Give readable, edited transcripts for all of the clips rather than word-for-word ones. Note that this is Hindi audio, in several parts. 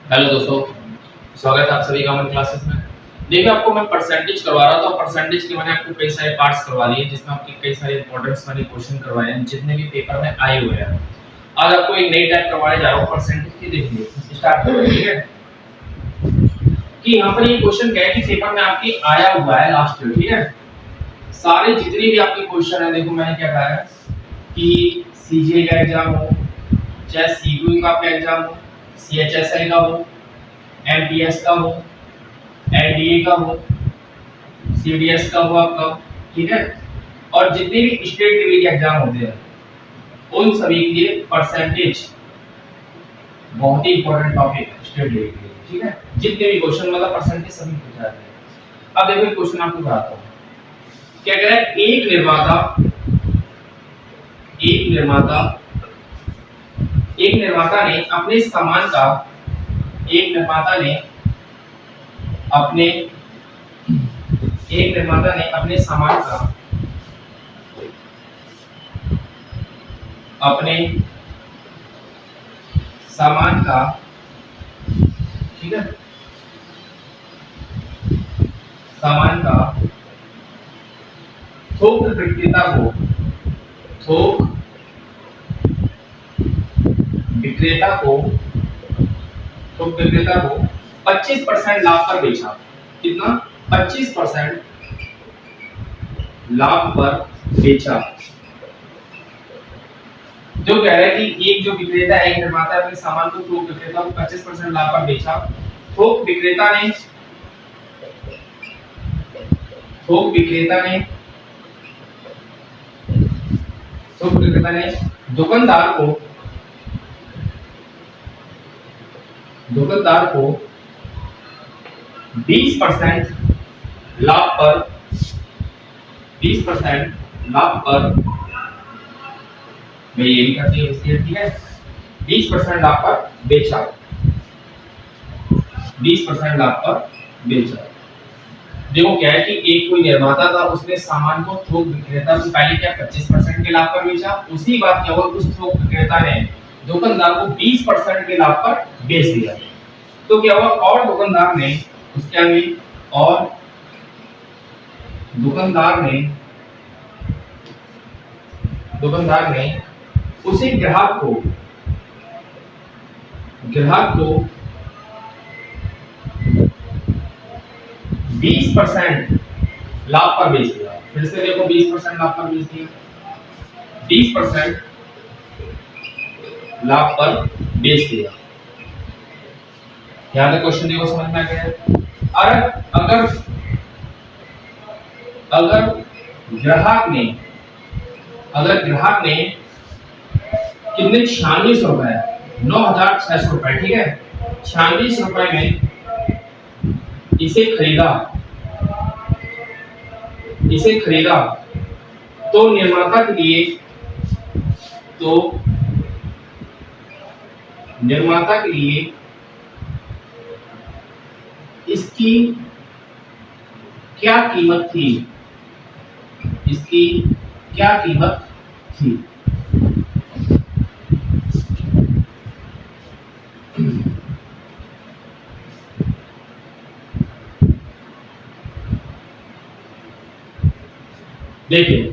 हेलो दोस्तों, स्वागत है आप सभी का हमारी क्लासेस में। देखिए आपको मैं परसेंटेज करवा रहा था और परसेंटेज के मैंने आपको कई सारे पार्ट्स करवा दिए जिसमें आपके कई सारे इंपॉर्टेंस वाले क्वेश्चन करवाए हैं जितने भी पेपर में आए हुए हैं। आज आपको एक नई टाइप करवाने जा रहा हूँ परसेंटेज की। देखिए स्टार्ट करो, ठीक है। कि यहाँ पर ये क्वेश्चन क्या है कि पेपर में आपके आया हुआ है लास्ट ईयर, ठीक है। सारे जितने भी आपके क्वेश्चन है, देखो मैंने क्या कहा है कि सीजीएल का एग्जाम हो, चाहे सीबीयू का आपका एग्जाम हो, सीएचएसएल का हो, एमटीएस का हो, एनडीए का हो, सीडीएस का हो आपका, ठीक है। और जितने भी स्टेट लेवल के एग्जाम होते हैं उन सभी के लिए परसेंटेज बहुत ही इंपॉर्टेंट टॉपिक है स्टेट लेवल के लिए, ठीक है। जितने भी क्वेश्चन मतलब परसेंटेज सभी पूछा जाते हैं। अब देखो क्वेश्चन आपको बताता हूँ। क्या कह रहा है, एक निर्माता ने अपने सामान का एक निर्माता ने अपने सामान का ठीक है, सामान का थोक विक्रेता को 25% लाभ पर बेचा। कितना? 25% लाभ पर बेचा। जो कह रहा है कि एक जो विक्रेता है, एक निर्माता अपने सामान को थोक विक्रेता को 25% लाभ पर बेचा। थोक विक्रेता ने दुकानदार को 20% लाभ पर मैं ये भी करती हूँ इसलिए, ठीक है। 20% लाभ पर बेचा। 20% लाभ पर बेचा। देखो क्या है कि एक कोई निर्माता था, उसने सामान को थोक विक्रेता को पहले क्या 25% के लाभ पर बेचा। उसी बात क्या हुआ, उस थोक विक्रेता ने दुकानदार को 20% के लाभ पर बेच दिया। तो क्या हुआ, और दुकानदार ने उसी ग्राहक को 20% लाभ पर बेच दिया। फिर से देखो 20% लाभ पर बेच दिया। 20% लाभ पर बेच दिया। यहाँ तक क्वेश्चन देखो समझ में आ गया है। अगर ग्राहक ने कितने 96 रुपए 9600 रुपए, ठीक है, 96 रुपए में इसे खरीदा तो निर्माता के लिए इसकी क्या कीमत थी? देखिए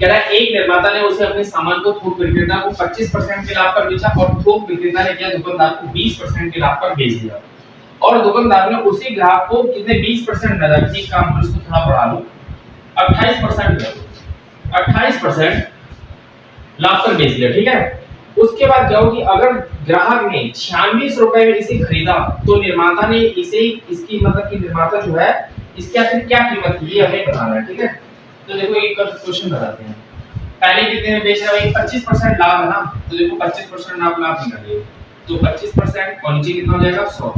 कह रहा है एक निर्माता ने उसे अपने सामान को थोक विक्रेता को 25% के लाभ पर बेचा और थोक विक्रेता ने क्या दुकानदार को 20% के लाभ पर बेच दिया। और दुकानदार ने उसी ग्राहक को कितने 20% नजर, ठीक काम पर इसको थोड़ा बढ़ा लो, 28% लाभ पर बेच दिया, ठीक है। उसके बाद क्या होगी, अगर ग्राहक ने 96 रुपए में इसे खरीदा तो निर्माता ने इसकी मतलब कि निर्माता जो है इसकी आखिर क्या कीमत थी ये हमें बताना है, ठीक है। तो देखो एक क्वेश्चन बताते हैं। पहले कितने में बेच रहा है, 25% लाभ है ना, तो देखो 25% लाभ निकालिए। तो 25% और नीचे कितना हो जाएगा 100।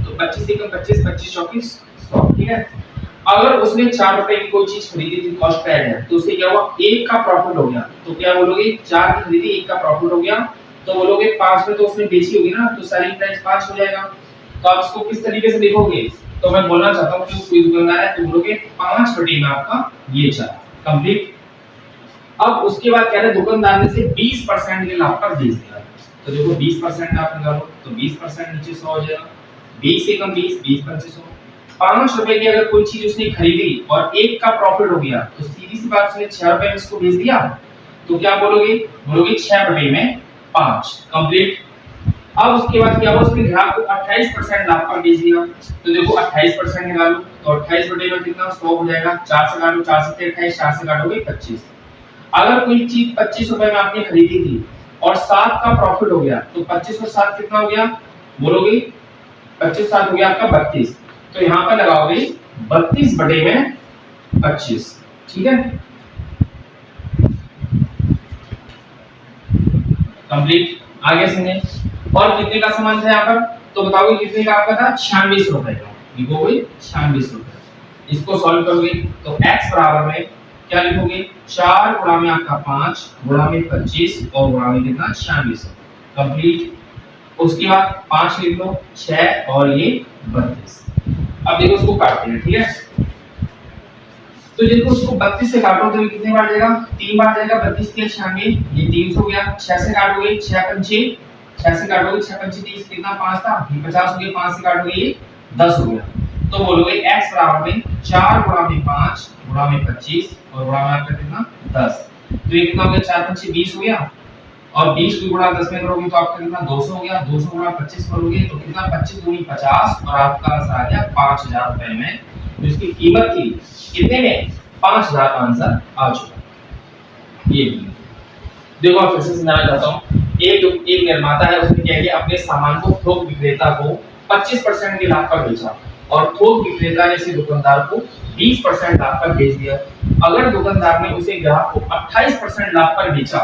तो 25 एकम 25 25 चौकीस 100, ठीक है। अगर उसने 4 रुपए की कोई चीज खरीदी थी, कॉस्ट पे है, तो उसे क्या हुआ, 1 का प्रॉफिट हो गया। तो क्या बोलोगे, 4 की खरीदी 1 का प्रॉफिट हो गया, तो बोलोगे 5 में तो उसने बेची होगी ना, तो सेलिंग प्राइस 5 हो जाएगा। तो आप इसको किस तरीके से देखोगे, तो मैं बोलना चाहता हूं कि कोई दुकानदार है तो बोलोगे 5 बटे में आपका ये 4 कंप्लीट। अब उसके बाद कह रहे दुकानदार ने से 20% के लाभ पर बेच दिया। तो देखो 20% आप निकालो तो 20% नीचे 100 हो जाएगा। 20 से कम 20, 20 25 हो। 5 रुपए की अगर कोई चीज उसने खरीदी और 1 का प्रॉफिट हो गया तो सीधी सी बात, उसने 6 रुपए में इसको बेच दिया, तो क्या बोलोगे? बोलोगे 6 रुपए में 5, कंप्लीट। अब उसके बाद क्या हुआ, उसने ग्राहक को 28% लाभ पर बेच दिया। तो देखो 28% निकालो, तो 28 बटे में कितना 100 हो जाएगा। 4 से काटो, 4 से 28, 4 से काटोगे 25। अगर कोई चीज 25 रुपए में आपने खरीदी थी और 7 का प्रॉफिट हो गया, तो 25 और 7 कितना हो गया? बोलोगे 25 7 हो गया आपका 32। तो यहाँ पर लगाओगे 32 बटे में 25, ठीक है, कंप्लीट। आगे सुनिए, और कितने का सामान था यहाँ पर? तो बताओगे कितने का आपका था? 96 रुपए का। लिखोगे 96 रुपए। इसको सॉल्व करोगे तो x बराबर में क्या लिखोगे? 4 गुणा में आपका 5 गुणा में 25 और गुणा में कितना? 96, कंप्लीट। उसके बाद 5 लिख लो, 6 और ये 32। अब देखो उसको काटते हैं, ठीक है। तो देखो उसको 32 से काटो तो ये कितने बार जाएगा? 3 बार जाएगा। 32 के 96, ये 300 हो गया। 6 से काटोगे 6 पंचे, 6 से काटोगे 6 पंचे 30, कितना 5 था, ये 50 हो गया। 5 से काटोगे ये 10 हो गया। तो बोलोगे x बराबर में 4 गुणा में 5 गुणा में 25 और गुणा में आपका कितना 10। तो ये कितना हो गया? 4 पंचे 20 हो गया, और 20 को गुणा 10 में करोगे तो आपका कितना 200 हो गया। 200 गुणा 25 करोगे तो कितना 25 दूनी 50 और आपका आंसर आ गया 5000 रुपए में। तो इसकी कीमत थी कितने में? 5000 का आंसर आ चुका। ये देखो आप फिर से समझाना चाहता हूं। एक निर्माता है, उसने क्या किया, अपने सामान को थोक विक्रेता को 25% के लाभ पर बेचा और थोक विक्रेता ने इसे दुकानदार को 20% लाभ पर बेच दिया। अगर दुकानदार ने उसे ग्राहक को 28% लाभ पर बेचा,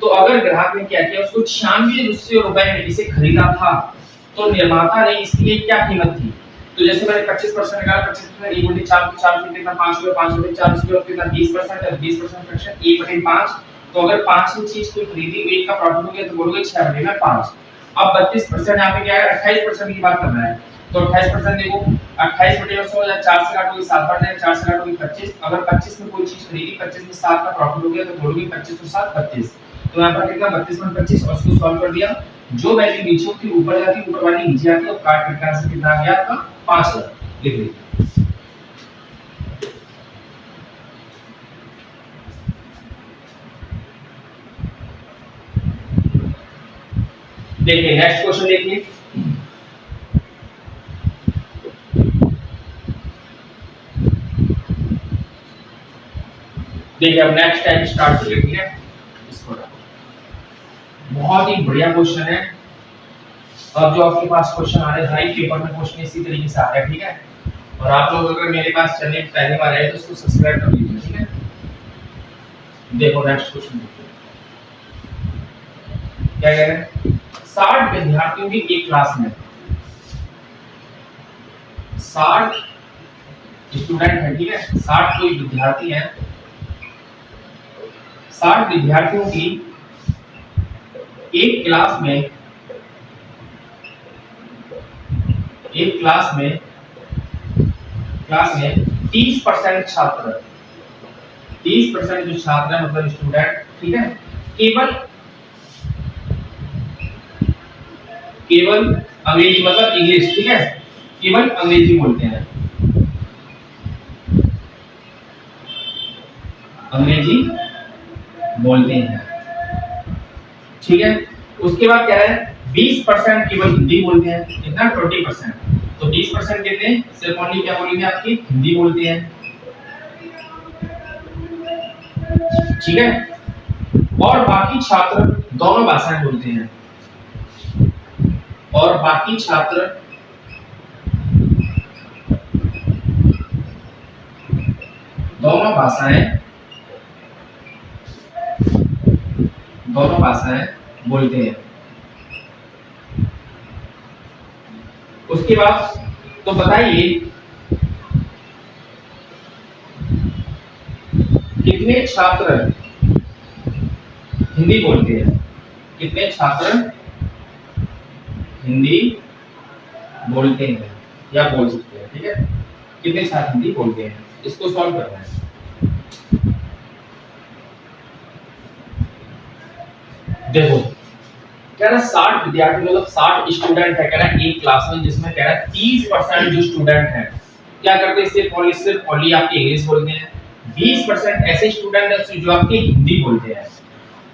तो अगर ग्राहक ने क्या किया, उसको 96 रुपए में इसे खरीदा था, तो निर्माता ने इसके लिए क्या कीमत थी? तो जैसे मैंने 25% निकाला, 25% 1 बटे 4 4 से कितना 5 हुआ, 5 बटे 4 उसके बाद कितना 20% है, 20% फ्रैक्शन 1 बटे 5। तो अगर 5 की चीज कोई खरीदी, 1 का प्रॉफिट हो गया, तो बोलोगे 6 बटे में 5। अब 32% यहाँ पे क्या है, 28% की बात कर रहा है। तो 28% देखो, 28 बटे में 100 या 4 से काटोगे 7 बार जाएगा, 4 से काटोगे 25। अगर 25 में कोई चीज खरीदी, 25 में 7 का प्रॉफिट हो गया, तो बोलोगे 25 और 7 32। तो यहाँ पर कितना 32 में 25 और इसको सॉल्व कर दिया। जो वैल्यू नीचे थी ऊपर जाती, ऊपर वाली नीचे आती, और काट करके आंसर कितना आ गया आपका 5000। लिख लीजिए। देखिए नेक्स्ट क्वेश्चन देखिए। देखिए अब नेक्स्ट टाइम स्टार्ट करिए, ठीक है। इसको बहुत ही बढ़िया क्वेश्चन है। अब जो आपके पास क्वेश्चन आ रहे हैं पेपर में, क्वेश्चन इसी तरीके से आ रहा है, ठीक है। और आप लोग अगर मेरे पास चैनल पहली बार आए तो उसको सब्सक्राइब कर लीजिए, ठीक है। देखो नेक्स्ट क्वेश्चन देखिए, क्या कह रहे हैं? 60 विद्यार्थियों की एक क्लास में 60 स्टूडेंट है, ठीक है। 60 कोई विद्यार्थी है। 60 विद्यार्थियों की एक क्लास में 30% छात्र, 30% जो छात्र है मतलब स्टूडेंट, ठीक है, केवल अंग्रेजी मतलब इंग्लिश, ठीक है, केवल अंग्रेजी बोलते हैं, अंग्रेजी बोलते हैं, ठीक है। उसके बाद क्या है, 20% केवल हिंदी बोलते हैं, कितना 20%। तो 20% कितने सिर्फ ओनली क्या बोलेंगे, आपकी हिंदी बोलते हैं, ठीक है। और बाकी छात्र दोनों भाषाएं बोलते हैं, और बाकी छात्र दोनों भाषाएं बोलते हैं। उसके बाद तो बताइए कितने छात्र हिंदी बोलते हैं, कितने छात्र हिंदी बोलते हैं या बोल सकते हैं, ठीक है। कितने छात्र हिंदी बोलते हैं, इसको सॉल्व करना है। देखो कह रहा 60 विद्यार्थी मतलब 60 स्टूडेंट है, कह रहा है एक क्लास में, जिसमें कह रहा है 30% जो स्टूडेंट है क्या करते हैं, सिर्फ ओनली आपकी इंग्लिश बोलते हैं। 20% ऐसे स्टूडेंट है जो आपकी हिंदी बोलते हैं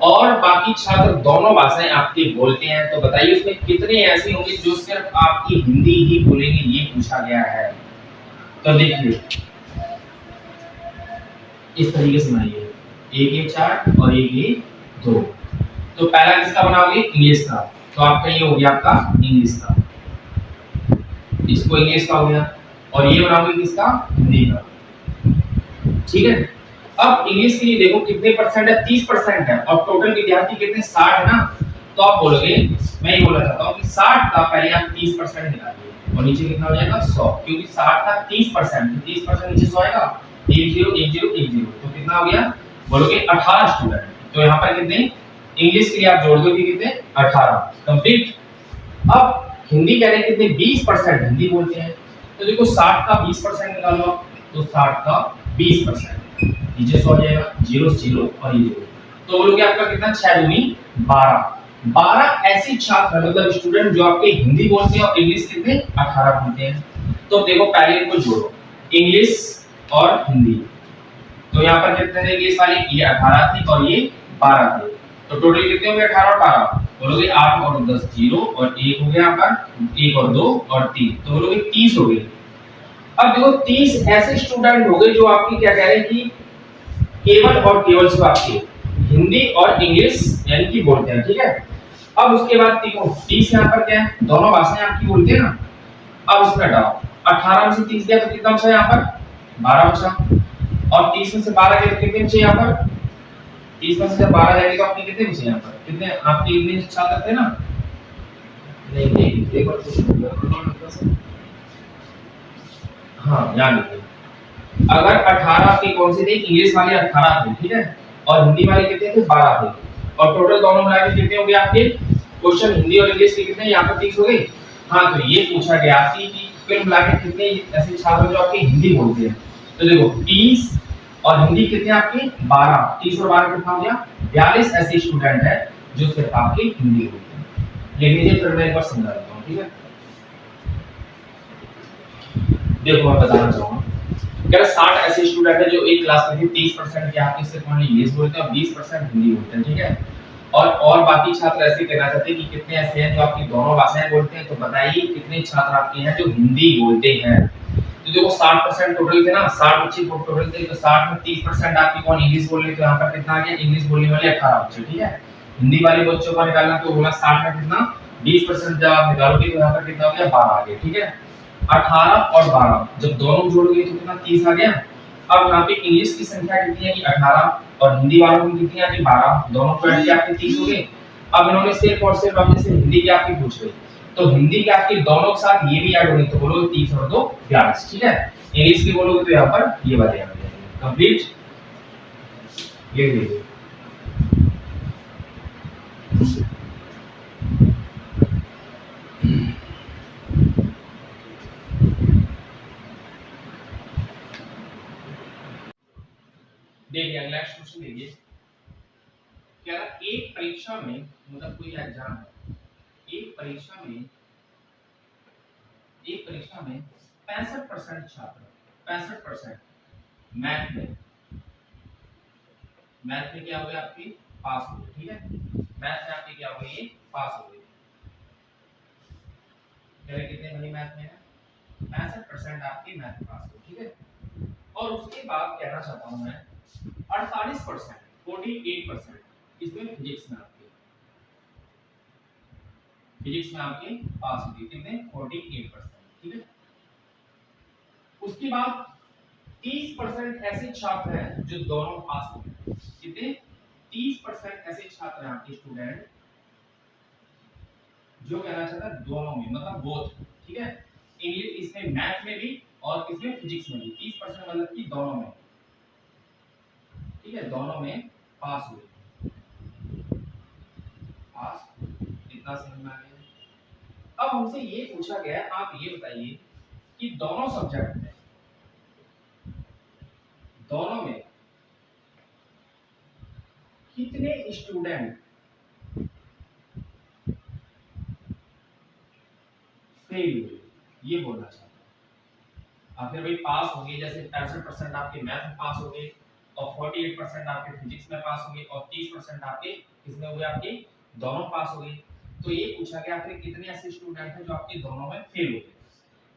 और बाकी छात्र दोनों भाषाएं आपकी बोलते हैं। तो बताइए उसमें कितने ऐसे होंगे जो सिर्फ आपकी हिंदी ही बोलेंगे, ये पूछा गया है। तो देखिए इस तरीके से बनाइए, एक ये चार्ट और एक ये दो। तो पहला किसका बनाओगे, इंग्लिश का, तो आपका ये हो गया आपका इंग्लिश का, इसको इंग्लिश का हो गया, और ये बनाओगे किसका, हिंदी का। ठीक है, अब इंग्लिश के लिए देखो कितने परसेंट है, 30% है, और टोटल विद्यार्थी कितने, 60 है ना। तो आप बोलोगे, मैं ये बोलना चाहता हूँ कि 60 का पहले आप 30% निकालिए और नीचे कितना हो जाएगा 100, क्योंकि 60 का 30%, 30% नीचे 100 आएगा, 10 10 10, तो कितना हो गया, बोलोगे 18 स्टूडेंट। तो यहाँ पर कितने, इंग्लिश के लिए आप जोड़ दोगे कितने, 18 कंप्लीट। अब हिंदी कह रहे हैं कितने, 20% हिंदी बोलते हैं। तो देखो 60 का 20% निकालो, तो 60 का 20%, नीचे 100 हो जाएगा, 0 0 और ये 0, तो बोलोगे आपका कितना, 6 दूनी 12। 12 ऐसे छात्र मतलब स्टूडेंट जो आपके हिंदी बोलते हैं और इंग्लिश कितने, 18 बोलते हैं। तो देखो पहले इनको जोड़ो, इंग्लिश और हिंदी, तो यहाँ पर कितने थे इंग्लिश वाले, ये 18 थे और ये 12 थे, तो टोटल कितने हो गए, 18 और 12, बोलोगे 8 और 10 0 और 1 हो गया आपका, 1 और 2 और 3, तो बोलोगे 30 हो गए। अब देखो 30 ऐसे स्टूडेंट हो गए जो आपकी क्या कह रहे हैं कि केवल और केवल सिर्फ आपकी हिंदी और इंग्लिश यानी कि बोलते हैं। ठीक है, अब उसके बाद देखो 30 यहाँ पर क्या है, दोनों भाषाएं आपकी बोलते हैं ना। अब इसमें हटाओ, 18 में से 30 गया तो कितना बचा यहाँ पर, 12 बचा, और 30 में से 12 गए तो कितने बचे यहाँ पर, 30 में से जब 12 जाएंगे तो आपके कितने बचे यहाँ पर, कितने आपके इंग्लिश छात्र थे ना, नहीं नहीं एक बार कुछ हाँ याद रखिए, अगर 18 आपके कौन से थे, इंग्लिश वाले 18 थे, ठीक है, और हिंदी वाले कितने थे, 12 थे, और टोटल दोनों मिला के कितने हो गए आपके, क्वेश्चन हिंदी और इंग्लिश के कितने, यहाँ पर 30 हो गए। हाँ, तो ये पूछा गया कि कुल मिला के कितने ऐसे छात्र जो आपके हिंदी बोलते हैं। तो देखो 30 और हिंदी कितने आपके 12, 30 और 12 कितना हो गया, 42 ऐसे स्टूडेंट है जो सिर्फ आपके हिंदी बोलते हैं। लिख लीजिए, फिर मैं एक बार समझा देता हूँ। ठीक है, देखो मैं बताना चाहूंगा, अगर 60 ऐसे स्टूडेंट है जो एक क्लास में थे, 30% के आपके सिर्फ ओनली इंग्लिश बोलते हैं और 20% हिंदी बोलते हैं। ठीक है, और बाकी छात्र ऐसे कहना चाहते हैं कि कितने ऐसे हैं जो आपकी दोनों भाषाएं बोलते हैं। तो बताइए कितने छात्र आपके हैं जो हिंदी बोलते हैं। तो देखो 60% टोटल थे ना, 60 बच्चे टोटल थे, तो 60 में 30% आपकी कौन इंग्लिश बोल रहे, तो यहाँ पर कितना आ गया, इंग्लिश बोलने वाले 18 बच्चे। ठीक है, हिंदी वाले बच्चों का निकालना, तो बोला 60 में कितना, 20% जब आप निकालोगे तो यहाँ पर कितना हो गया, 12 आ गया। ठीक है, 18 और 12 जब दोनों जोड़ोगे तो कितना, 30 आ गया। अब यहाँ पे इंग्लिश की संख्या कितनी है कि 18 और हिंदी वालों की कितनी है कि 12, दोनों को ऐड किया आपके 30 हो गए। अब इन्होंने सिर्फ और सिर्फ अपने से हिंदी की आपकी पूछ रही, तो हिंदी के आपके दोनों के साथ ये भी ऐड होंगे, तो बोलोगे 30 और 2 42। ठीक है, इंग्लिश की बोलोगे तो यहाँ पर ये वाले आ जाएंगे कंप्लीट। ये देखिए देखिए अगला क्वेश्चन देखिए, क्या एक परीक्षा में मतलब कोई एग्जाम है, एक परीक्षा में 65% छात्र 65% मैथ में क्या हुए आपके पास हो गए। ठीक है, मैथ में आपके क्या हुए, ये पास हो गए। चलिए कितने बनी मैथ में है, 65% आपके मैथ पास हो। ठीक है, और उसके बाद कहना चाहता हूं मैं 48% 48% इसमें फिजिक्स में आपके पास हुए कितने, 48%। ठीक है, उसके बाद 30% ऐसे छात्र हैं जो दोनों पास हुए। कितने, 30% ऐसे छात्र हैं आपके स्टूडेंट जो कहना चाहता है दोनों में, मतलब बोथ। ठीक है, इंग्लिश इसमें मैथ में भी और किसमें, फिजिक्स में भी 30% मतलब कि दोनों में। ठीक है, दोनों में पास हुए, पास इतना समझ में आ गया। अब हमसे ये पूछा गया, आप ये बताइए कि दोनों सब्जेक्ट में, दोनों में कितने स्टूडेंट फेल हुए, ये बोलना चाहता हूँ। आखिर भाई पास हो गए, जैसे 65% आपके मैथ में पास हो गए और 48% आपके फिजिक्स में पास हो गए और 30% आपके किसमें हुए, आपके दोनों पास हो गए। तो ये पूछा गया आखिर कितने ऐसे स्टूडेंट हैं जो आपके दोनों में फेल हो गए।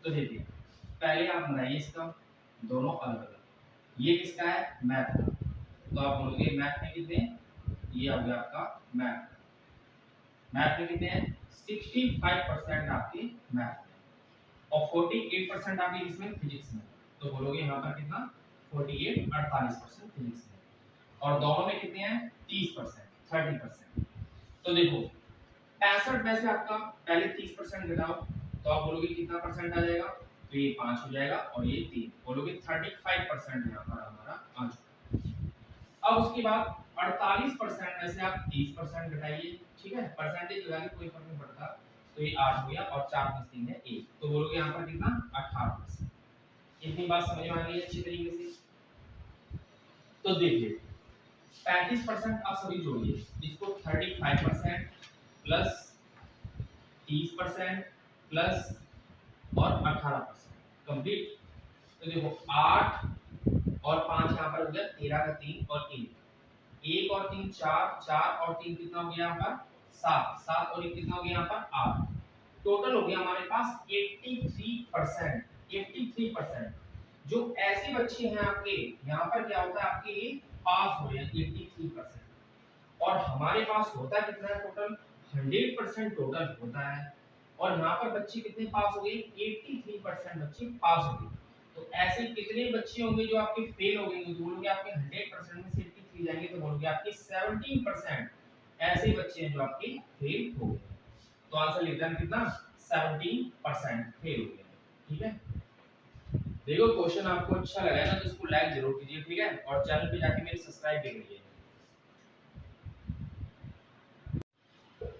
तो देखिए पहले आप बनाइए इसका दोनों अलग अलग, ये किसका है, मैथ का। तो आप बोलोगे मैथ में कितने, ये हो गया आपका मैथ में कितने हैं, 65% आपके मैथ में और 48% आपके इसमें फिजिक्स में। तो बोलोगे यहाँ पर कितना, 48 48% फिजिक्स में और दोनों में कितने हैं, 30% 30%। तो देखो 65 में से आपका पहले 30% घटाओ तो आप बोलोगे कितना परसेंट आ जाएगा, तो ये 5 हो जाएगा और ये 3, बोलोगे 35% यहाँ पर हमारा आ चुका। अब उसके बाद 48% में से आप 30% घटाइए, ठीक है, परसेंटेज लगा के कोई फर्क नहीं पड़ता। तो ये 8 हो गया और 4 में 3 है 1, तो बोलोगे यहाँ पर कितना, 18%। इतनी बात समझ में आ गई अच्छी तरीके से। तो देखिए 35% आप सभी जोड़िए, इसको 35% प्लस 30% प्लस और 18% कंप्लीट। तो देखो 8 और 5 यहाँ पर हो गया 13 का 3 और 1 और 3 4, 4 और 3 कितना हो गया यहाँ पर 7, 7 और 1 कितना हो गया यहाँ पर 8। टोटल हो गया हमारे पास 83%। 83% जो ऐसे बच्चे हैं आपके यहाँ पर क्या होता है, आपके पास हो रहे हैं 83%। और हमारे पास होता कितना है टोटल, 100% टोटल होता है। और यहाँ पर बच्चे कितने पास हो गए, 83% बच्चे पास हो गए। तो ऐसे कितने बच्चे होंगे जो आपके फेल हो गए, बोलोगे आपके 100% में से 83 जाएंगे तो बोलोगे आपके 17% ऐसे बच्चे हैं जो आपके फेल हो गए। तो आंसर लिखना है कितना, 17% फेल हो गए। ठीक है, देखो क्वेश्चन आपको अच्छा लगा है ना तो इसको लाइक जरूर कीजिए, ठीक है, और चैनल पे जाके मेरे सब्सक्राइब भी करिए।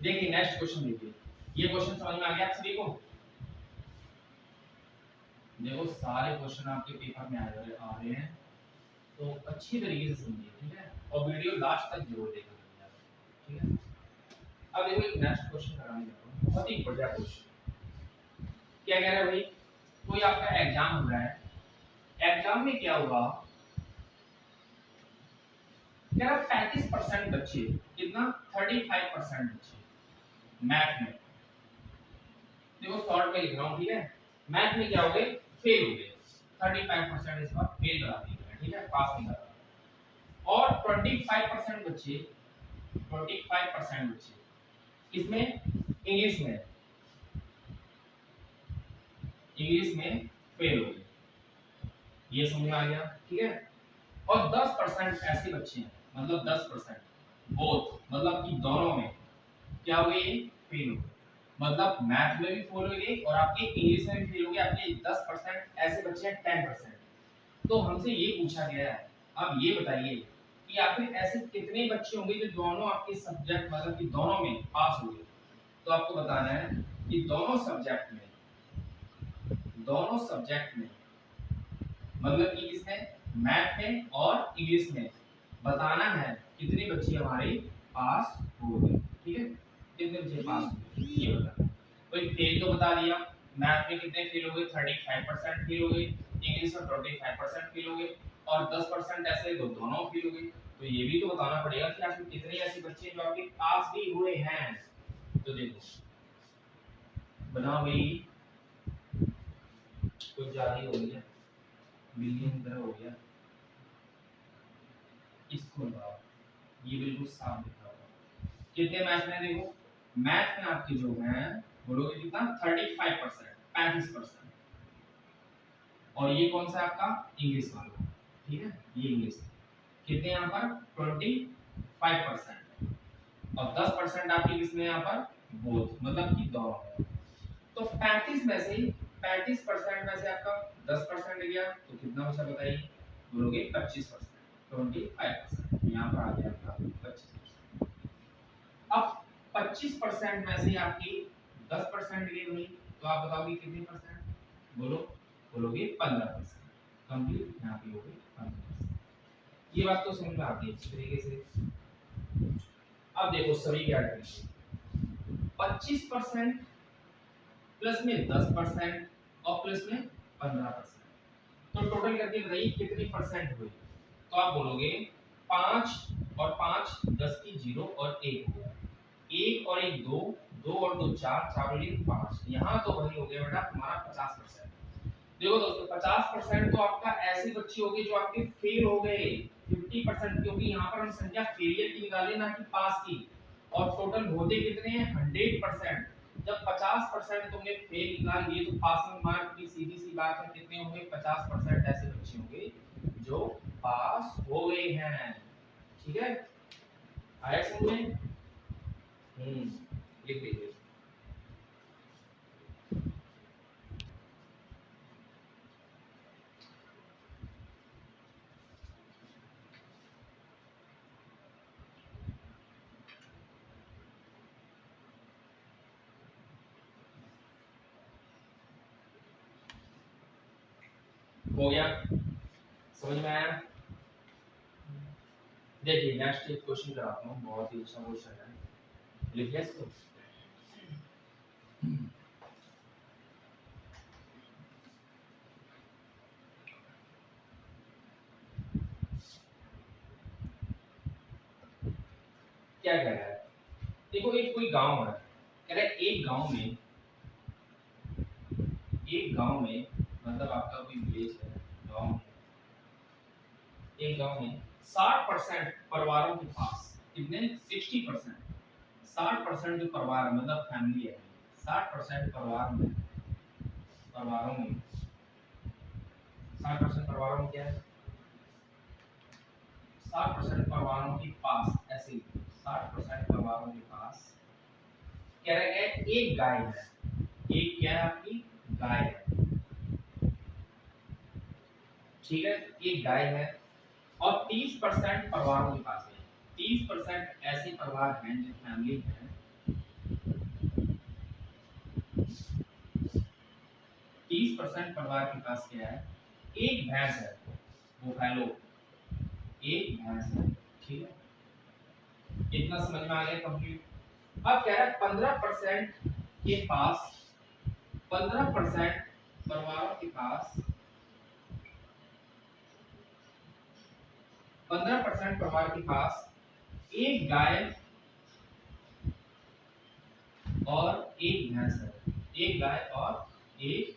देखिए नेक्स्ट क्वेश्चन देखिए, ये क्वेश्चन समझ में आ गया आप सभी को। देखो सारे क्वेश्चन आपके पेपर में आ रहे हैं तो अच्छी तरीके से समझिए, ठीक है, और वीडियो लास्ट तक जरूर देखना, ठीक है। अब देखो एक नेक्स्ट क्वेश्चन कराने जा रहा हूं, बहुत ही बढ़िया क्वेश्चन। क्या कह रहा है भाई, कोई आपका एग्जाम हो रहा है, एग्जाम में क्या हुआ, कह रहा 35% बच्चे, कितना 35% बच्चे मैथ में, देखो शॉर्ट में लिख रहा हूं, ठीक है, मैथ में क्या हो गए, फेल हो गए। 35% इस बार फेल करा दिए, ठीक है, पास नहीं करा। और 25% बच्चे, 25% बच्चे किसमें, इंग्लिश में, इंग्लिश में फेल हो गए, ये समझ में आ गया, ठीक है। और 10% ऐसे बच्चे हैं, मतलब 10% बोथ, मतलब कि दोनों में क्या हो गए, फेल हो गए, मतलब मैथ में भी फेल हो गए और आपके इंग्लिश में भी फेल हो गए। आपके 10% ऐसे बच्चे हैं 10%। तो हमसे ये पूछा गया है, अब ये बताइए कि आखिर ऐसे कितने बच्चे होंगे जो दोनों आपके सब्जेक्ट, मतलब कि दोनों में पास हो गए। तो आपको बताना है कि दोनों सब्जेक्ट में, दोनों सब्जेक्ट में, मतलब कि इसमें मैथ में और इंग्लिश में बताना है कितने बच्चे हमारे पास हो गए, ठीक है, कितने बच्चे पास हो गए ये बताना। कोई फेल तो बता दिया, मैथ में कितने फेल हो गए, 35% फेल हो गए, इंग्लिश में 25% फेल हो गए और 10% ऐसे तो दोनों फेल हो गए। तो ये भी तो बताना पड़ेगा कि आपके कितने ऐसे बच्चे जो आपके पास भी हुए हैं। तो देखो बनाओ भाई, कुछ ज्यादा ही हो गया, मिलियन तरह हो गया, इसको लगाओ, ये बिल्कुल साफ लिखा होगा। कितने मैथ में, देखो मैथ में आपके जो हैं बोलोगे कितना, 35%, 35%। और ये कौन सा आपका, इंग्लिश वाला, ठीक है, ये इंग्लिश कितने यहाँ पर 25% और 10% आपके किसमें यहाँ पर, बोथ, मतलब कि दोनों। तो 35 में से 35% में से आपका 10% गया तो कितना बचा बताइए, बोलोगे 25%, 25%, यहाँ पर आ गया आपका 25%। अब 25% में से आपकी 10% गए भाई, तो आप बताओगे कितने परसेंट, बोलो, बोलोगे 15%। कंप्लीट, यहाँ पे हो गई 15%। ये बात तो समझ में आती है इस तरीके से। अब देखो सभी क्या करेंगे, 25% प्लस में 10% और प्लस में 15%। तो टोटल करके बताइए कितनी परसेंट हुई। तो आप बोलोगे 5 और 5 10 की 0 और 1 हो गया, 1 और 1 2, 2 और 2 4, 4 और 1 5। यहाँ तो वही हो गया बेटा हमारा 50%। देखो दोस्तों 50% तो आपका ऐसे बच्चे हो गए जो आपके फेल हो गए, 50% क्योंकि यहाँ पर हम संख्या फेलियर की निकाले ना कि पास की, और टोटल होते कितने हैं 100%। जब 50% तुमने फेल निकाल लिए तो पासिंग मार्क की सीधी सी बात है कितने होंगे 50% ऐसे बच्चे होंगे जो पास हो गए हैं। ठीक है, आया समझ में? लिख दीजिए। हो गया, समझ में आया? देखिए नेक्स्ट एक क्वेश्चन कराता हूँ, बहुत ही अच्छा क्वेश्चन है, लिखिए इसको। क्या कह रहा है, देखो एक कोई गांव है, कह रहा है एक गांव में मतलब आपका कोई विलेज है, गांव में, एक गांव में 60% परिवारों के पास कितने 60%, 60% जो परिवार मतलब फैमिली है, 60% परिवारों में 60% परिवारों में क्या है, 60% परिवारों के पास ऐसे 60% परिवारों के पास कह रहा है एक गाय है, एक क्या है आपकी गाय है, ठीक है, एक गाय है, और 30% परिवारों के पास है, 30% ऐसे परिवार हैं जो फैमिली है, 30% परिवार के पास क्या है, एक भैंस है, वो फैलो एक भैंस है, ठीक है, इतना समझ में आ गया कंप्लीट। अब कह रहा है 15% के पास 15% परिवारों के पास 15% परिवार के पास एक गाय और एक भैंस है, एक गाय और एक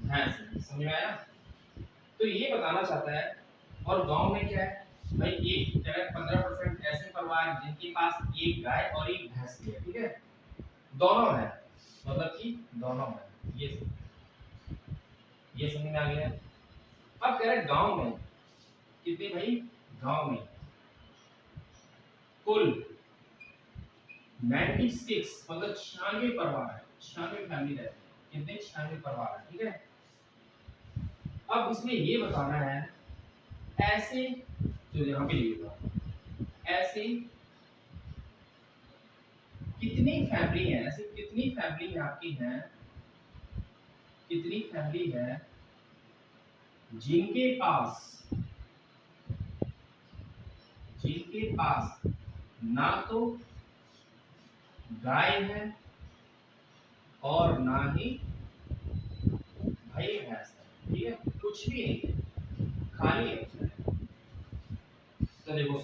भैंस है, समझ में आया? तो ये बताना चाहता है, और गांव में क्या है भाई, एक जगह 15% ऐसे परिवार जिनके पास एक गाय और एक भैंस है, ठीक है, दोनों है, मतलब कि दोनों है, ये समझ में आ गया। अब कह रहे हैं गांव में कितने भाई, गांव में कुल 96 मतलब 96 परिवार है, 96 फैमिली रहती है, कितने 96 परिवार है, ठीक है। अब इसमें ये बताना है ऐसे जो यहाँ पे लिखा ऐसे कितनी फैमिली है, ऐसे कितनी फैमिली आपकी है, कितनी फैमिली है जिनके पास ना तो गाय है और ना ही भाई भैंस है, ठीक है, कुछ भी नहीं है, खाली है। तो देखो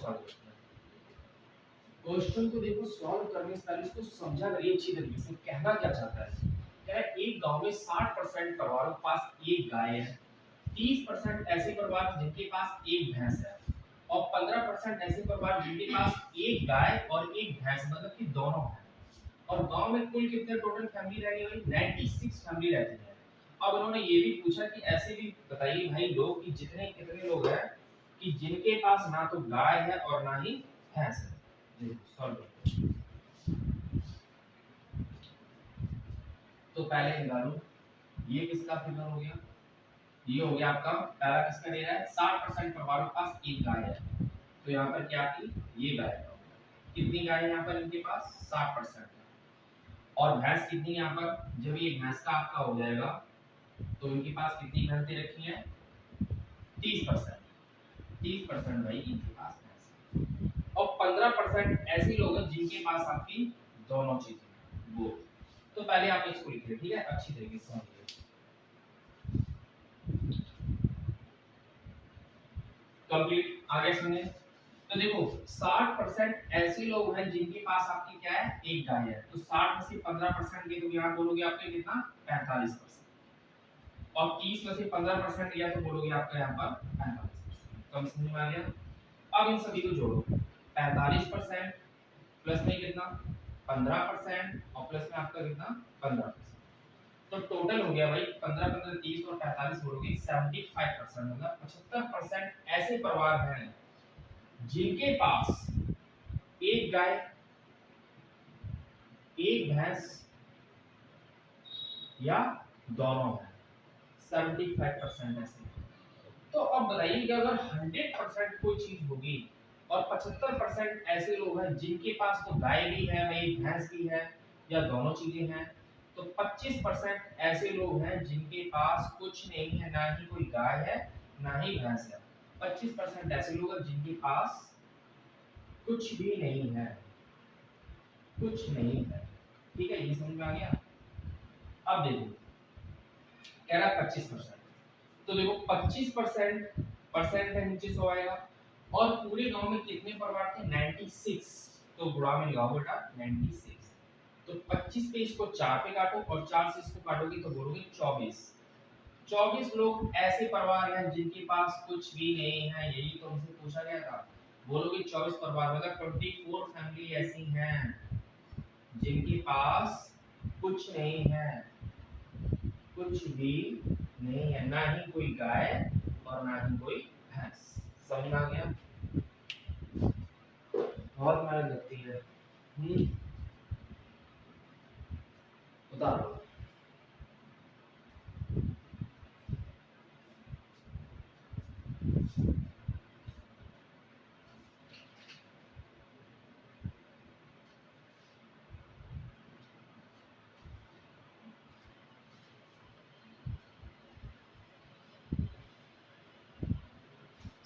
क्वेश्चन को देखो सॉल्व करने से पहले इसको समझा करिए अच्छी तरीके से, कहना क्या चाहता है, कह रहा है एक गांव में 60% परिवारों के पास एक गाय है, 30% ऐसे परिवार जिनके पास एक भैंस है, और 15% ऐसे परिवार जिनके पास एक गाय और एक भैंस मतलब कि दोनों है, और गांव में कुल कितने टोटल फैमिली रह गई भाई 96 फैमिली रहती है। अब उन्होंने ये भी पूछा कि ऐसे भी बताइए भाई लोग कि जितने कितने लोग हैं कि जिनके पास ना तो गाय है और ना ही भैंस है। देखो सॉल्व, तो पहले निकालो ये किसका फिगर हो गया, ये हो गया आपका पहला किसका दे रहा है 60% परिवारों के पास एक गाय है, तो यहाँ पर क्या थी ये गाय है, कितनी गाय है यहाँ पर इनके पास 60%, और भैंस कितनी यहाँ पर, जब ये भैंस का आपका हो जाएगा तो इनके पास कितनी भैंसें रखी हैं 30% भाई इनके पास भैंस, और 15% ऐसे लोग हैं जिनके पास आपकी दोनों चीजें, बोथ। तो पहले आप इसको लिखिए, ठीक है, अच्छी तरीके से समझिए। कंप्लीट, आगे सुनिए। तो देखो 60% ऐसे लोग हैं जिनके पास आपकी क्या है, एक गाय है। तो 60 में से 15% के तो यहाँ बोलोगे आपके कितना, 45%। और 30 में से 15% लिया तो बोलोगे आपका यहाँ पर 45%। कम समझ में आ गया। अब इन सभी को जोड़ो, 45% प्लस में कितना 15% और प्लस में आपका कितना 15%। तो टोटल हो गया भाई 15 15 30 और 45 बोलोगे 75%, मतलब 75% ऐसे परिवार हैं जिनके पास एक गाय, एक भैंस या दोनों है। 75% ऐसे। तो अब बताइए कि अगर 100% कोई चीज होगी और 75% ऐसे लोग हैं जिनके पास तो गाय भी है, वही भैंस भी है, या दोनों चीजें हैं, तो 25% ऐसे लोग हैं जिनके पास कुछ नहीं है, ना ही कोई गाय है ना ही भैंस है। 25% ऐसे लोग हैं जिनके पास कुछ भी नहीं है, कुछ नहीं है। ठीक है, ये समझ में आ गया। अब देखो कह रहा है 25%, तो देखो 25% है, नीचे 100 आएगा। और पूरे गांव में कितने परिवार थे, 96। तो गुणा में लगाओ बेटा 96। तो 25 पे इसको 4 पे काटो और 4 से इसको काटोगे तो बोलोगे 24। 24 लोग ऐसे परिवार हैं जिनके पास कुछ भी नहीं है, यही तो हमसे पूछा गया था। बोलोगे 24 परिवार, मतलब 24 फैमिली ऐसी हैं जिनके पास कुछ नहीं है, कुछ भी नहीं है, ना ही कोई गाय और ना ही कोई भैंस। समझ आ गया। बहुत मेहनत लगती है। उतारो।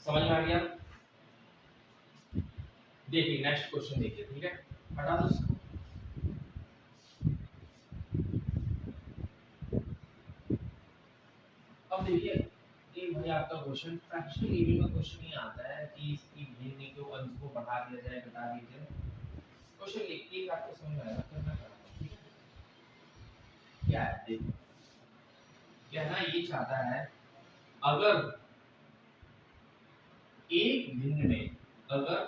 समझ में आ गया। देखिए नेक्स्ट क्वेश्चन देखिए, ठीक है, हटा दो इसको। अब देखिए ये भाई आपका क्वेश्चन फ्रैक्शन लेवल का क्वेश्चन ही आता है कि इसकी भिन्न के अंश को बढ़ा दिया जाए, घटा दिया जाए। क्वेश्चन लिख के आपको समझ में आएगा, करना क्या है। क्या है देखो, कहना ये चाहता है अगर एक भिन्न में, अगर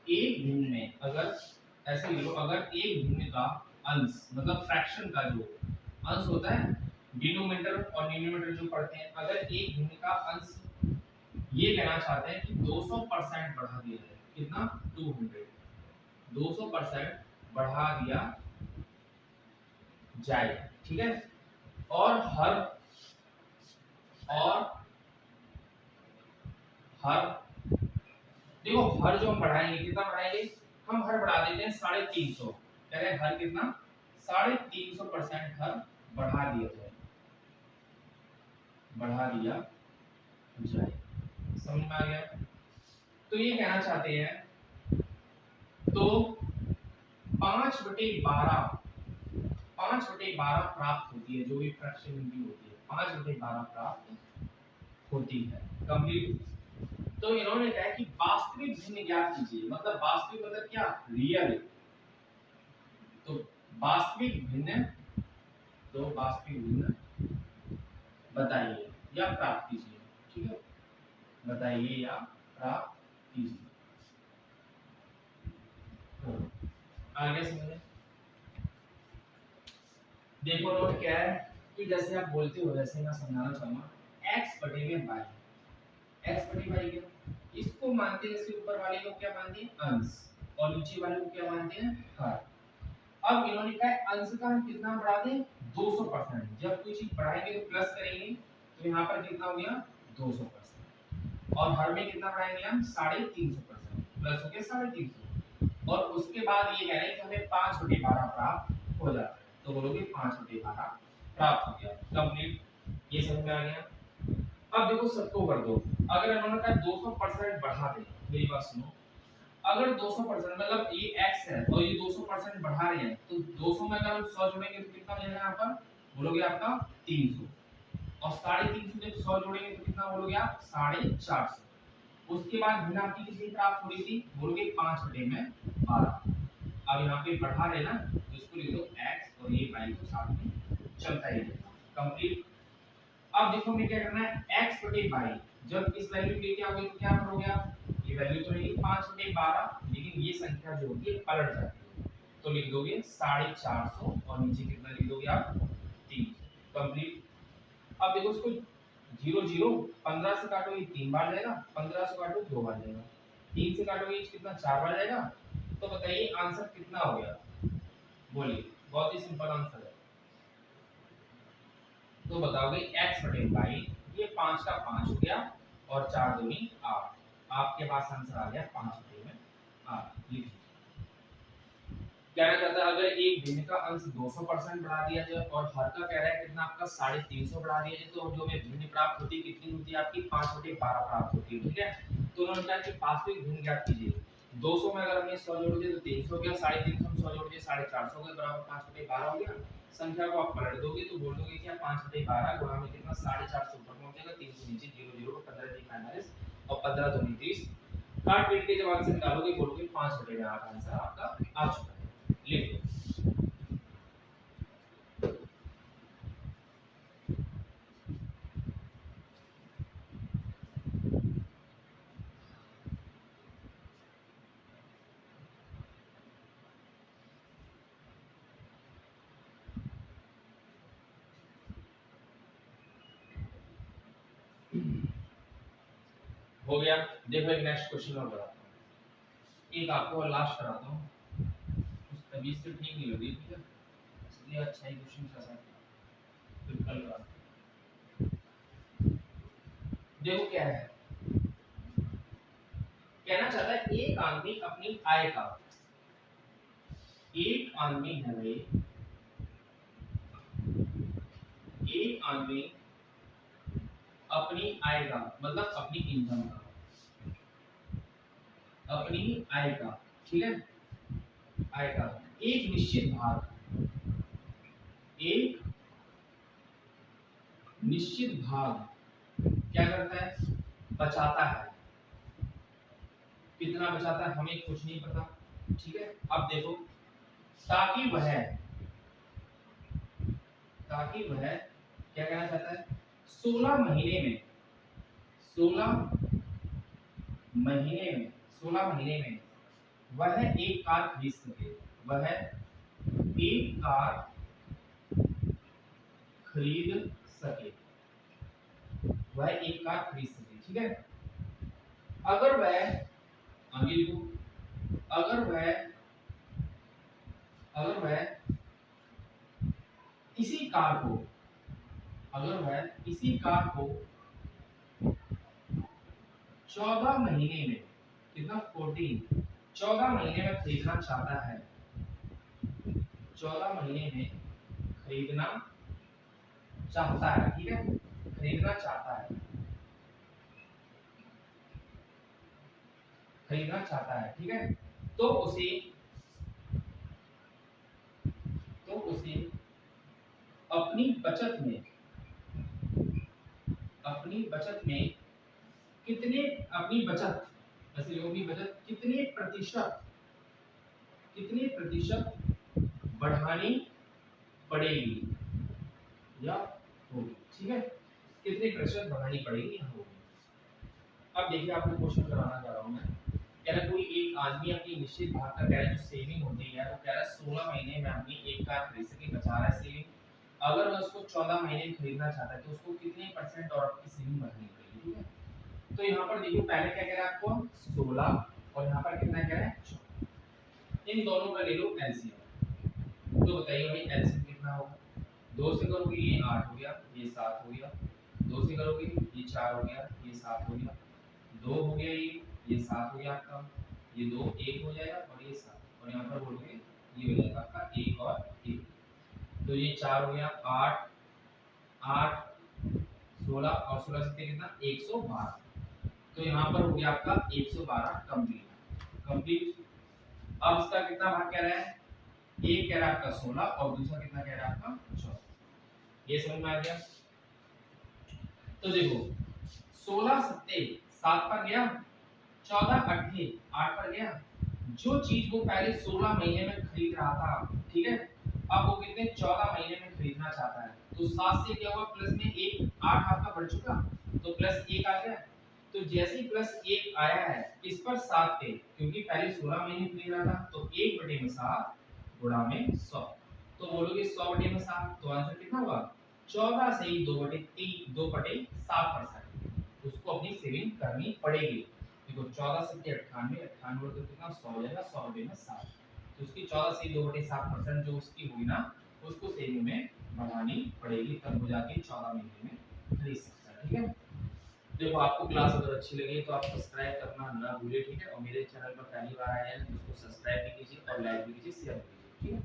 एक भिन्न में, अगर ऐसे लिखो, अगर एक भिन्न का अंश, मतलब फ्रैक्शन का जो अंश होता है, डिनोमिनेटर और न्यूमरेटर जो पढ़ते हैं, अगर एक भिन्न का अंश, ये कहना चाहते हैं कि 200% बढ़ा दिया जाए। कितना, 200, 200% बढ़ा दिया जाए, ठीक है। और हर देखो हर जो हम बढ़ाएंगे, कितना बढ़ाएंगे, हम हर बढ़ा देते हैं 350। कह रहे हैं हर कितना, 350% हर बढ़ा दिया जाए, बढ़ा दिया जाए। समझ में आ गया। तो ये कहना चाहते हैं, तो 5/12 प्राप्त होती है, जो भी फ्रैक्शन इनकी होती है 5/12 प्राप्त होती है। कंप्लीट। तो इन्होंने कहा कि वास्तविक भिन्न ज्ञात कीजिए, मतलब वास्तविक मतलब क्या, रियल। तो वास्तविक भिन्न, तो वास्तविक भिन्न बताइए या प्राप्त कीजिए, ठीक है, बताइए या प्राप्त कीजिए। आगे समझे। देखो नोट क्या है कि जैसे आप बोलते हो वैसे मैं समझाना चाहूंगा। x बटे में y, x बटे y क्या, इसको मानते हैं, इसके ऊपर वाले को क्या मानते हैं, अंश, और नीचे वाले को क्या मानते हैं, हर। अब इन्होंने कहा अंश का हम कितना बढ़ा दें, 200%। जब कोई चीज बढ़ाएंगे तो प्लस करेंगे, तो यहाँ पर कितना हो गया 200%। और हर में कितना बढ़ाएंगे हम, 350%, प्लस हो गया 350। और उसके बाद ये कह रहे हैं कि हमें 5/12 प्राप्त हो जाता है, तो बोलोगे 5/12 प्राप्त हो गया। कंप्लीट, ये समझ में आ गया। अब देखो सबको कर दो, अगर इन्होंने कहा 200% बढ़ा दे, मेरी बात सुनो, अगर 200% मतलब ये x है और ये 200% बढ़ा रहे हैं तो 200 में अगर हम 100 जोड़ेंगे तो कितना मिलेगा यहाँ पर, बोलोगे आपका 300, और 350 जब 100 जोड़ेंगे तो कितना बोलोगे आप 450। उसके बाद भिन्न आपकी कितनी प्राप्त हो रही थी, बोलोगे 5/12। अब यहाँ पे बढ़ा रहे ना तो इसको लिख दो x और ये y को साथ में चलता ही रहेगा, कंप्लीट। अब देखो हमें क्या करना है, x बटे y जब इस वैल्यू लेके आओगे तो क्या करोगे आप, ये वैल्यू तो रहेगी 5/12, लेकिन ये संख्या जो होती है पलट जाती है, तो लिख दोगे 450 और नीचे कितना लिख दोगे आप 300, कंप्लीट। अब देखो इसको 0 0 15 से काटोगे 3 बार जाएगा, 15 से काटो 2 बार जाएगा, 3 से काटोगे कितना 4 बार जाएगा। तो बताइए आंसर कितना हो गया, बोलिए, बहुत ही सिंपल आंसर है। तो बताओगे x बटे y, ये 5 का 5 हो गया और 4 दूनी 8, आपके पास आंसर आ गया 5/8। लिखिए कहना चाहता है अगर एक भिन्न का अंश 200% बढ़ा दिया जाए और हर का कह रहा है कितना आपका 350 बढ़ा दिया जाए, तो जो हमें भिन्न प्राप्त होती है कितनी होती है आपकी 5/12 प्राप्त होती है, ठीक है। तो उन्होंने कहा कि वास्तविक भिन्न ज्ञात कीजिए। 200 में अगर हमने 100 जोड़ दिया तो 300 गया, 350 में 100 जोड़ दिया 450 गया, बराबर 5/12 हो गया। संख्या को आप पलट दोगे तो बोल दोगे क्या 5/12 गुणा में कितना 450 ऊपर पहुंच जाएगा, 300 नीचे, 0 0 15 3 माइनस और 15 2 30, काट पीट के जब आंसर निकालोगे बोलोगे 5/8 आंसर आपका आ चुका है, लिख दो। हो गया। देखो एक नेक्स्ट क्वेश्चन और बताता हूँ, एक आपको लास्ट कराता हूँ, उस तमीज से ठीक नहीं लगी, ठीक है, इसलिए अच्छा ही क्वेश्चन था सर, फिर कल का। देखो क्या है, कहना चाहता है एक आदमी अपनी आय का, एक आदमी है भाई, एक आदमी अपनी आय का मतलब अपनी इनकम का, अपनी आय का, ठीक है, आय का एक निश्चित भाग, एक निश्चित भाग क्या करता है, बचाता है। कितना बचाता है हमें कुछ नहीं पता, ठीक है। अब देखो ताकि वह क्या कहना चाहता है, 16 महीने में 16 महीने में वह एक कार खरीद सके, वह एक कार खरीद सके, वह एक कार खरीद सके, ठीक है। अगर वह आगे लिखो, अगर वह इसी कार को, अगर वह इसी कार को 14 महीने में, कितना 14 महीने में खरीदना चाहता है, 14 महीने में खरीदना चाहता है, ठीक है, खरीदना चाहता है, खरीदना चाहता है, ठीक है। तो उसे अपनी बचत में कितने, अपनी बचत ऐसे होगी, बचत कितने प्रतिशत बढ़ानी पड़ेगी या होगी, ठीक है, कितने प्रतिशत बढ़ानी पड़ेगी या होगी। अब देखिए आपको क्वेश्चन कराना चाह रहा हूं मैं, कह रहा कोई एक आदमी अपनी निश्चित भाग का कह रहा है जो सेविंग होती है वो कह रहा है 16 महीने में आदमी एक कार खरीद सके, बचा रहा है सेविंग। अगर वह उसको 14 महीने में खरीदना चाहता है तो उसको कितने परसेंट और अपनी सेविंग बढ़ानी पड़ेगी, ठीक है। तो यहाँ पर देखिए पहले क्या कह रहा है आपको 16 और यहाँ पर कितना कह रहा है 14, इन दोनों का ले लो एलसीएम। तो बताइए भाई एलसीएम कितना होगा, 2 से करोगे ये 8 हो गया, ये 7 हो गया, 2 से करोगे ये 4 हो गया, ये 7 हो गया, 2 हो गया, ये 7 हो गया आपका, ये 2 1 हो जाएगा और ये 7, और यहाँ पर बोलोगे ये हो जाएगा आपका 1 और 1, तो ये 4 हो गया, 8 16 और 16 से कितना 112, तो यहाँ पर हो गया आपका 112 कंप्लीट। कंप्लीट। अब इसका कितना भाग कह रहा है, एक कह रहा है आपका 16 और दूसरा कितना कह रहा है आपका 14। ये समझ में आ गया। तो देखो 16 सत्ते 7 पर गया, 14 अट्ठे 8 पर गया। जो चीज वो पहले 16 महीने में खरीद रहा था, ठीक है, अब वो कितने 14 महीने में खरीदना चाहता है, तो 7 से क्या हुआ प्लस में 1, 8 आपका बढ़ चुका, तो प्लस 1 आ गया। तो जैसे ही प्लस 1 आया है इस पर 7 पे, क्योंकि पहले 16 महीने खरीद रहा था, तो 1/7 गुणा में 100। तो बोलोगे 100/7, तो आंसर कितना हुआ 14 से ही 2/7%। उसको अपनी सेविंग करनी पड़ेगी। देखो 14 से 98, 98 तो कितना 100 हो जाएगा, 100/7। तो उसकी 14 से 2/7% जो उसकी हुई ना, उसको सेविंग में बढ़ानी पड़ेगी, तब वो जाके 14 महीने में खरीद सकता है। ठीक है, देखो आपको क्लास अगर अच्छी लगी तो आप सब्सक्राइब करना ना भूलिए, ठीक है, और मेरे चैनल पर पहली बार आए हैं तो उसको सब्सक्राइब भी कीजिए और लाइक भी कीजिए, शेयर भी कीजिए, ठीक है।